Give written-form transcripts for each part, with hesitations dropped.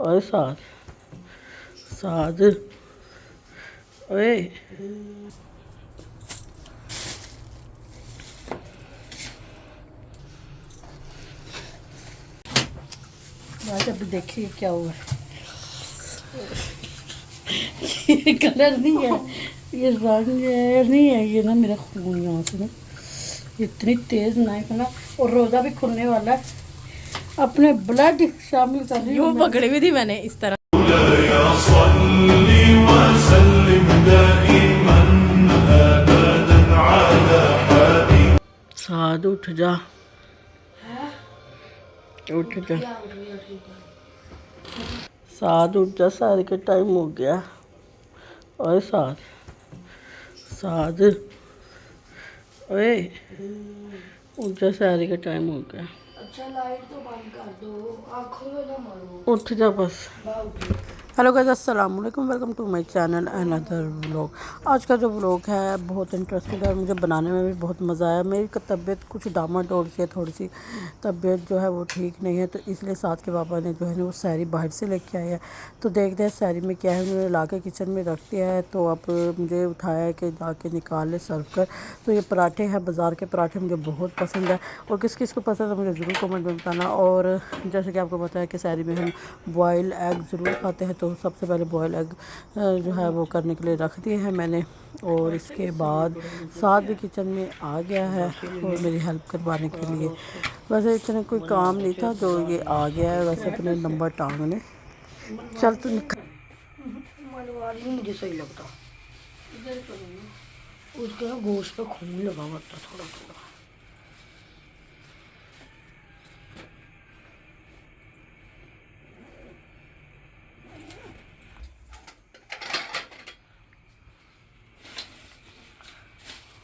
और साथ साथ ओए आज अभी देखिए क्या हुआ है। ये कलर नहीं है, ये रंग नहीं है, ये ना मेरा खून यहाँ से ना इतनी तेज नाइफ है ना। और रोज़ा भी खुलने वाला है, अपने ब्लड शामिल कर रही हूँ। वो पकड़ी हुई थी मैंने इस तरह। साद उठ जा, उठ जा साद, उठ जा, सारे के टाइम हो गया। और साद साद ओए उठ जा, सारे का टाइम हो गया। अच्छा लाइट तो बंद कर दो, आँखों में ना मारो। उठ जा बस। हेलो गाइस, अस्सलाम वालेकुम, welcome to my channel another vlog. आज का जो व्लॉग है बहुत इंटरेस्टिंग है, मुझे बनाने में भी बहुत मज़ा आया। मेरी तबीयत कुछ डामाडोल से है, थोड़ी सी तबीयत जो है वो ठीक नहीं है, तो इसलिए साथ के पापा ने जो है ना वो सैरी बाहर से लेके आए हैं। तो देखते हैं सैरी में क्या है। उन्होंने ला के किचन में रख दिया है, तो अब मुझे उठाया है कि जाके निकाल ले सर्व कर। तो ये पराठे हैं, बाज़ार के पराठे मुझे बहुत पसंद है, और किस किस को पसंद है मुझे ज़रूर कमेंट में बताना। और जैसे कि आपको पता है कि सैरी में हम बॉयल एग ज़रूर खाते हैं, तो सबसे पहले बॉयल एग जो है वो करने के लिए रख दिए हैं मैंने। और इसके बाद साथ भी किचन में आ गया है और मेरी हेल्प करवाने के लिए। वैसे इतना कोई काम नहीं था, जो ये आ गया है वैसे अपने नंबर टांगने। चल तू निकल। मनवारी मुझे सही लगता, उसका गोश्त पे खून लगा हुआ था थोड़ा थोड़ा।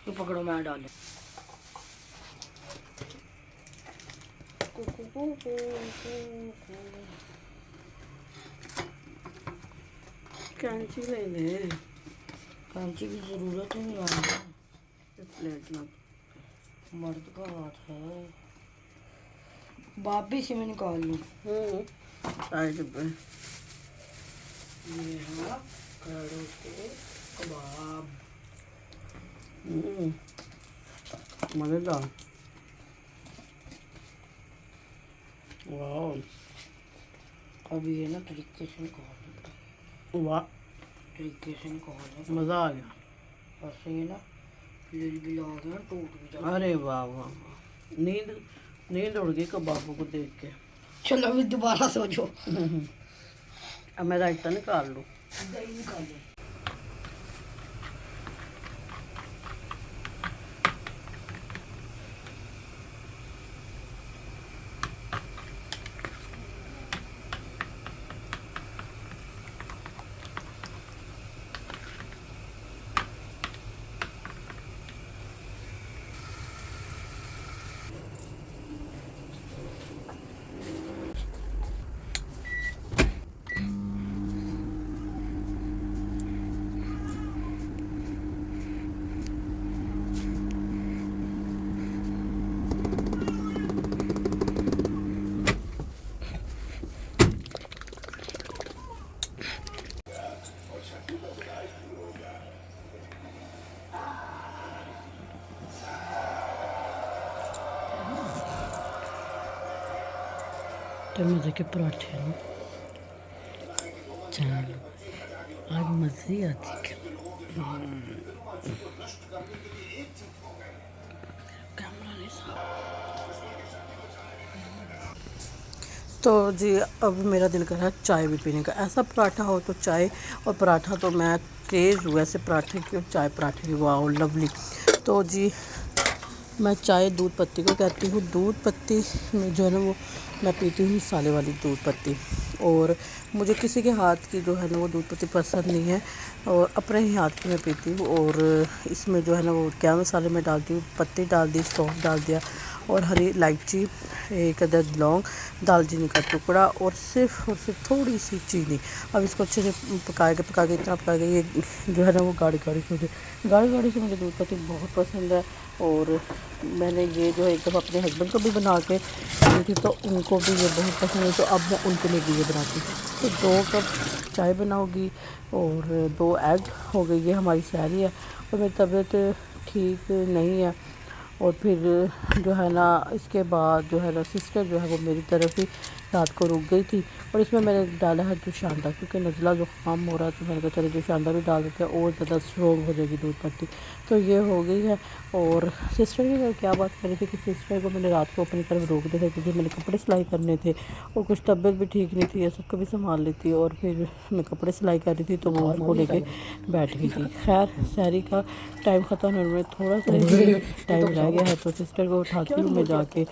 तो पकड़ो, मैं डाले। कैंची ले ले, कैंची की जरूरत ही नहीं है, प्लेट में मर्द का हाथ है। बाप भी इसी में निकाल लूँ। साइड पे ये है कड़ों के कबाब। मज़ेदार। वाह, अब ये ना तरीके से निकाल, वाह, तरीके से निकाल, मज़ा आ गया। बस ये ना लिल भी आ गया, टूट भी जा। अरे वाह वाह वाह, नींद नींद उड़ गई कबाबों को देख के। चलो अभी दोबारा सोचो। अब मैं रायता निकाल लूँ। दही निकाल लो। तो मज़े के पराठे हैं। चलो आज मज़े ही आती है। कैमरा नहीं तो जी, अब मेरा दिल कर रहा है चाय भी पीने का। ऐसा पराठा हो तो चाय, और पराठा तो मैं क्रेज़ हूँ ऐसे पराठे की, चाय पराठे की। वाह लवली। तो जी मैं चाय दूध पत्ती को कहती हूँ। दूध पत्ती में जो है ना वो मैं पीती हूँ मसाले वाली दूध पत्ती, और मुझे किसी के हाथ की जो है ना वो दूध पत्ती पसंद नहीं है, और अपने ही हाथ की मैं पीती हूँ। और इसमें जो है ना वो क्या मसाले में डालती हूँ, पत्ती डाल दी, सौंफ डाल दिया, اور हरी इलायची, 1 अदद लौंग, दालचीनी का टुकड़ा और सिर्फ थोड़ी सी चीनी। अब इसको अच्छे से पका के इतना पकाएगा ये जो है ना वो गाढ़ी गाढ़ी से मुझे दूध पत्ती बहुत पसंद है। और मैंने ये जो है एक दफ़ा अपने हस्बैंड को भी बना के दी थी तो उनको भी ये बहुत पसंद है, तो अब मैं उनके लिए भी ये बनाती हूँ। तो 2 कप चाय बनाओगी और 2 एग हो गई। ये हमारी सहरी है और मेरी तबीयत ठीक नहीं है। और फिर जो है ना इसके बाद जो है ना सिस्टर जो है वो मेरी तरफ ही रात को रुक गई थी। और इसमें मैंने डाला है जुशांदा, क्योंकि नज़ला जुकाम हो रहा है तो मैंने कहा चलो जुशांदा भी डाल देते हैं और ज़्यादा स्ट्रॉन्ग हो जाएगी दूध पत्ती। तो ये हो गई है। और सिस्टर की मैं क्या बात कर रही थी कि सिस्टर को मैंने रात को अपनी तरफ रोक दिया था, क्योंकि मैंने कपड़े सिलाई करने थे और कुछ तबीयत भी ठीक नहीं थी, ये सबको भी संभाल ली थी। और फिर मैं कपड़े सिलाई कर रही थी तो वो उनको लेके बैठ गई थी। खैर सहरी का टाइम ख़त्म होने में थोड़ा सा टाइम रह गया है, तो सिस्टर को उठाती हूँ मैं जाके,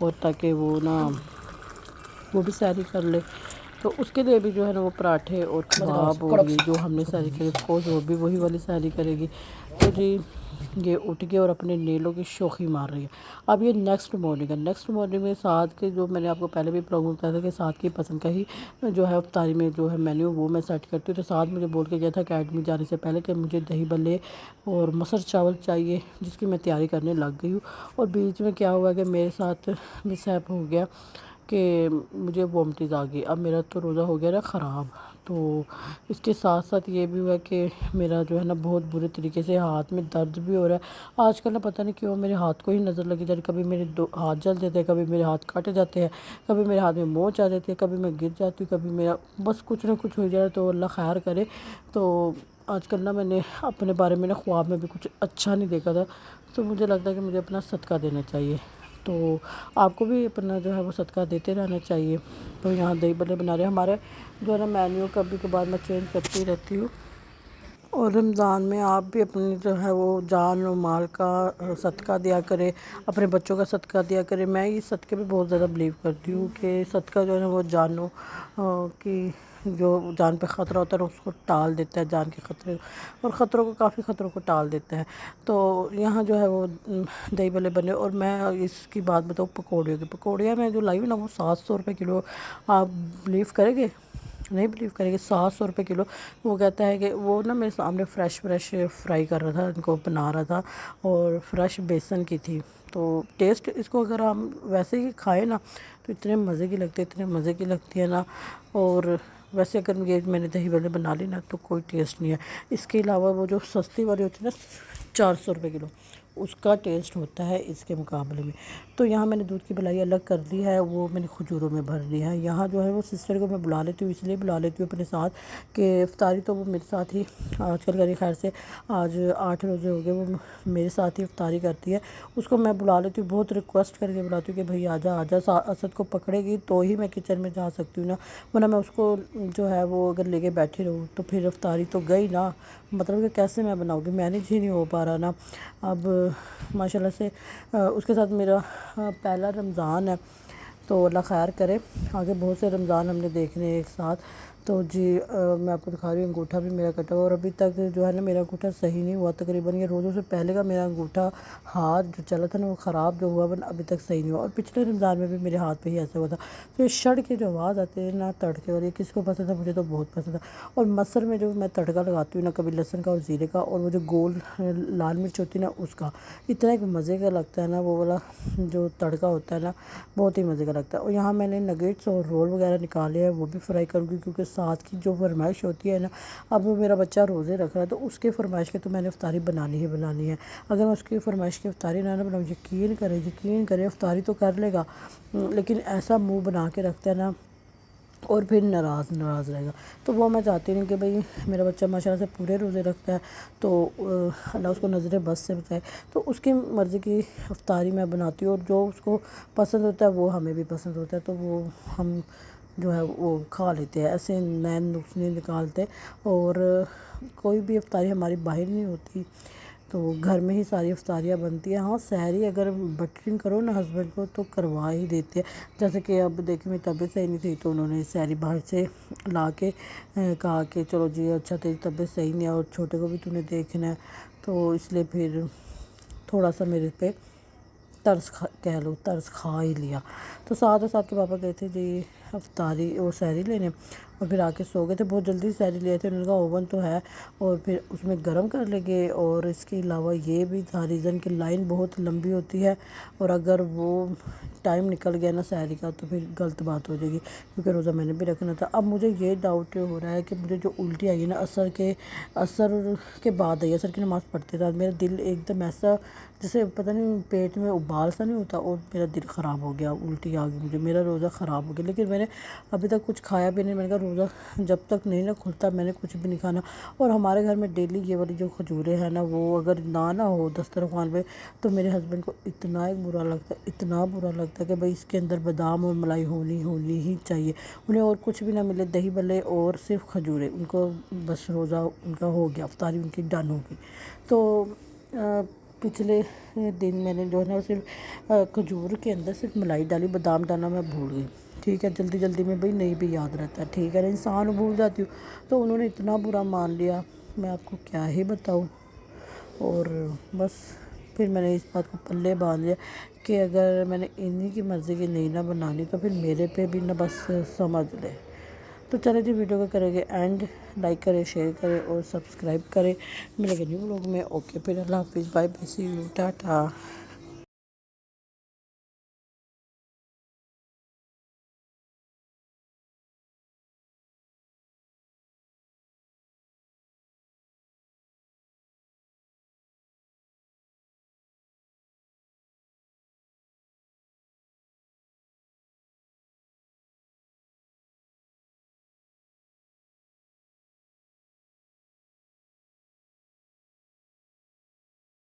और ताकि वो भी सहरी कर ले। तो उसके लिए भी जो है ना वो पराठे और कबाब और ये जो हमने सहरी करी कोस वो भी वही वाली सहरी करेगी। तो जी ये उठ के और अपने नेलों की शोखी मार रही है। अब ये नेक्स्ट मॉर्निंग है। नेक्स्ट मॉर्निंग में साथ के जो मैंने आपको पहले भी प्रॉब्लम बताया था कि साथ की पसंद का ही जो है इफ्तारी में जो है मेन्यू वो मैं सेट करती हूँ। तो साथ मुझे बोल के गया था अकेडमी जाने से पहले कि मुझे दही बल्ले और मसर चावल चाहिए, जिसकी मैं तैयारी करने लग गई हूँ। और बीच में क्या हुआ कि मेरे साथ मिसहैप हो गया कि मुझे वॉमिटिंग आ गई। अब मेरा तो रोज़ा हो गया ना ख़राब। तो इसके साथ साथ ये भी हुआ कि मेरा जो है ना बहुत बुरे तरीके से हाथ में दर्द भी हो रहा है आजकल ना, पता नहीं क्यों मेरे हाथ को ही नज़र लगी जा रही। कभी मेरे 2 हाथ जल जाते हैं, कभी मेरे हाथ कट जाते हैं, कभी मेरे हाथ में मोच आ जाती है, कभी मैं गिर जाती हूँ, कभी मेरा बस कुछ ना कुछ हो जाए। तो अल्लाह खैर करे। तो आजकल ना मैंने अपने बारे में ना ख्वाब में भी कुछ अच्छा नहीं देखा था, तो मुझे लगता है कि मुझे अपना सदका देना चाहिए। तो आपको भी अपना जो है वो सदका देते रहना चाहिए। तो यहाँ दही बल्ले बना रहे हैं। हमारे जो है ना मेन्यू कभी कभार मैं चेंज करती रहती हूँ। और रमज़ान में आप भी अपनी जो है वो जान और माल का सदका दिया करें, अपने बच्चों का सदका दिया करें। मैं ये सदक़े पे बहुत ज़्यादा बिलीव करती हूँ कि सदका जो है ना वो जानों की जो जान पे ख़तरा होता है उसको टाल देता है, जान के ख़तरे और ख़तरों को काफ़ी ख़तरों को टाल देता है। तो यहाँ जो है वो दही बल्ले बने। और मैं इसकी बात बताऊँ पकौड़ियों की, पकौड़ियाँ मैं जो लाई हूँ ना वो 700 रुपये किलो। आप बिलीव करेंगे? नहीं बिलीव करेंगे, 700 रुपये किलो। वो कहता है कि वो ना मेरे सामने फ़्रेश फ्राई कर रहा था, इनको बना रहा था और फ्रेश बेसन की थी। तो टेस्ट इसको अगर हम वैसे ही खाएं ना तो इतने मज़े की लगती है, इतने मज़े की लगती है ना। और वैसे अगर ये मैंने दही बड़े बना ली ना तो कोई टेस्ट नहीं है। इसके अलावा वो जो सस्ती वाली होती है ना 400 रुपये किलो, उसका टेस्ट होता है इसके मुकाबले में। तो यहाँ मैंने दूध की मलाई अलग कर दी है, वो मैंने खजूरों में भर ली है। यहाँ जो है वो सिस्टर को मैं बुला लेती हूँ, इसलिए बुला लेती हूँ अपने साथ कि इफ्तारी तो वो मेरे साथ ही आजकल करी। खैर से आज 8 रोज़े हो गए, वो मेरे साथ ही इफ्तारी करती है। उसको मैं बुला लेती हूँ, बहुत रिक्वेस्ट करके बुलाती हूँ कि भाई आजा असद को पकड़ेगी तो ही मैं किचन में जा सकती हूँ ना, वरना मैं उसको जो है वो अगर लेके बैठी रहूँ तो फिर इफ्तारी तो गई ना, मतलब कि कैसे मैं बनाऊँगी, मैनेज ही नहीं हो पा रहा ना। अब माशाल्लाह से उसके साथ मेरा पहला रमज़ान है, तो अल्लाह खैर करे। आगे बहुत से रमज़ान हमने देखने हैं एक साथ। तो जी मैं आपको दिखा रही हूँ अंगूठा भी मेरा कटा हुआ, और अभी तक जो है ना मेरा अंगूठा सही नहीं हुआ। तकरीबन ये रोज़ों से पहले का मेरा अंगूठा हाथ जो चला था ना वो ख़राब जो हुआ वो अभी तक सही नहीं हुआ। और पिछले रमज़ान में भी मेरे हाथ पे ही ऐसा हुआ था। तो ये शड़ के जो आवाज़ आती है ना तड़के, और ये किसको पसंद है, मुझे तो बहुत पसंद है। और मसर में जो मैं तड़का लगाती हूँ ना, कभी लहसुन का और ज़ीरे का, और वो जो गोल लाल मिर्च होती है ना उसका, इतना एक मज़े का लगता है ना वो वाला जो तड़का होता है ना, बहुत ही मज़े का लगता है। और यहाँ मैंने नगेट्स और रोल वगैरह निकाले हैं, वो भी फ्राई करूँगी, क्योंकि साथ की जो फरमाइश होती है ना, अब वो मेरा बच्चा रोज़े रख रहा है तो उसके फरमाइश के तो मैंने इफ्तारी बनानी ही बनानी है। अगर मैं उसकी फरमाइश की इफ्तारी ना बनाऊँ, यकीन करें इफ्तारी तो कर लेगा लेकिन ऐसा मुँह बना के रखता है ना, और फिर नाराज़ रहेगा। तो वो मैं चाहती नहीं कि भाई मेरा बच्चा माशाल्लाह से पूरे रोज़े रखता है, तो अल्लाह उसको नज़र बस से बचाए। तो उसकी मर्ज़ी की इफ्तारी मैं बनाती हूँ, और जो उसको पसंद होता है वो हमें भी पसंद होता है, तो वो हम जो है वो खा लेते हैं। ऐसे नए नुस्खे नहीं निकालते। और कोई भी इफ्तारी हमारी बाहर नहीं होती, तो घर में ही सारी इफ्तारियाँ बनती हैं। हाँ सहरी अगर बटरिंग करो ना हस्बैंड को तो करवा ही देते हैं। जैसे कि अब देखिए मेरी तबीयत सही नहीं थी तो उन्होंने सहरी बाहर से ला के कहा कि चलो जी अच्छा तेरी तबीयत सही नहीं है और छोटे को भी तूने देखना है, तो इसलिए फिर थोड़ा सा मेरे पे तरस کہہ لو طرز کھا ہی لیا۔ تو ساتھ کے پاپا گئے تھے جی افطاری اور سحری لینے، اور پھر آ کے سو گئے تھے۔ بہت جلدی سحری لیے تھے، انہوں نے کہا اوون تو ہے اور پھر اس میں گرم کر لیں گے، اور اس کے علاوہ یہ بھی تھا ریزن کہ لائن بہت لمبی ہوتی ہے، اور اگر وہ ٹائم نکل گیا نا سحری کا تو پھر غلط بات ہو جائے گی، کیونکہ روزہ میں نے بھی رکھنا تھا۔ اب مجھے یہ ڈاؤٹ ہو رہا ہے کہ مجھے جو الٹی آئی ہے نا عصر کے بعد آئی، عصر کی نماز پڑھتے تھا، میرا دل ایک دم ایسا جیسے پتہ نہیں پیٹ میں ابال سا نہیں ہوتا، اور میرا دل خراب ہو گیا، الٹی آ گئی مجھے، میرا روزہ خراب ہو گیا۔ لیکن میں نے ابھی تک کچھ کھایا بھی نہیں، میں نے کہا روزہ جب تک نہیں نا کھلتا میں نے کچھ بھی نہیں کھانا۔ اور ہمارے گھر میں ڈیلی یہ والی جو کھجوریں ہیں نا، وہ اگر نہ ہو دسترخوان پہ تو میرے ہسبینڈ کو اتنا ایک برا لگتا ہے، اتنا برا لگتا ہے کہ بھائی اس کے اندر بادام اور ملائی ہونی ہی چاہیے، انہیں اور کچھ بھی نہ ملے، دہی بھلے اور صرف کھجوریں، ان کو بس روزہ ان کا ہو گیا، افطاری ان کی ڈن ہو گئی۔ تو پچھلے دن میں نے جو ہے نا صرف کھجور کے اندر صرف ملائی ڈالی، بادام ڈالنا میں بھول گئی، ٹھیک ہے، جلدی میں بھئی نہیں بھی یاد رہتا ہے، ٹھیک ہے، انسان بھول جاتی ہوں۔ تو انہوں نے اتنا برا مان لیا، میں آپ کو کیا ہی بتاؤں۔ اور بس پھر میں نے اس بات کو پلے باندھ لیا کہ اگر میں نے انہی کی مرضی کی نہیں نہ بنانی تو پھر میرے پہ بھی نہ بس سمجھ لے۔ تو چلے جی ویڈیو کو کریں گے اینڈ، لائک کریں، شیئر کریں اور سبسکرائب کریں۔ ملیں گے نیو ولاگ میں، اوکے، پھر اللہ حافظ، bye bye, see you, Tata.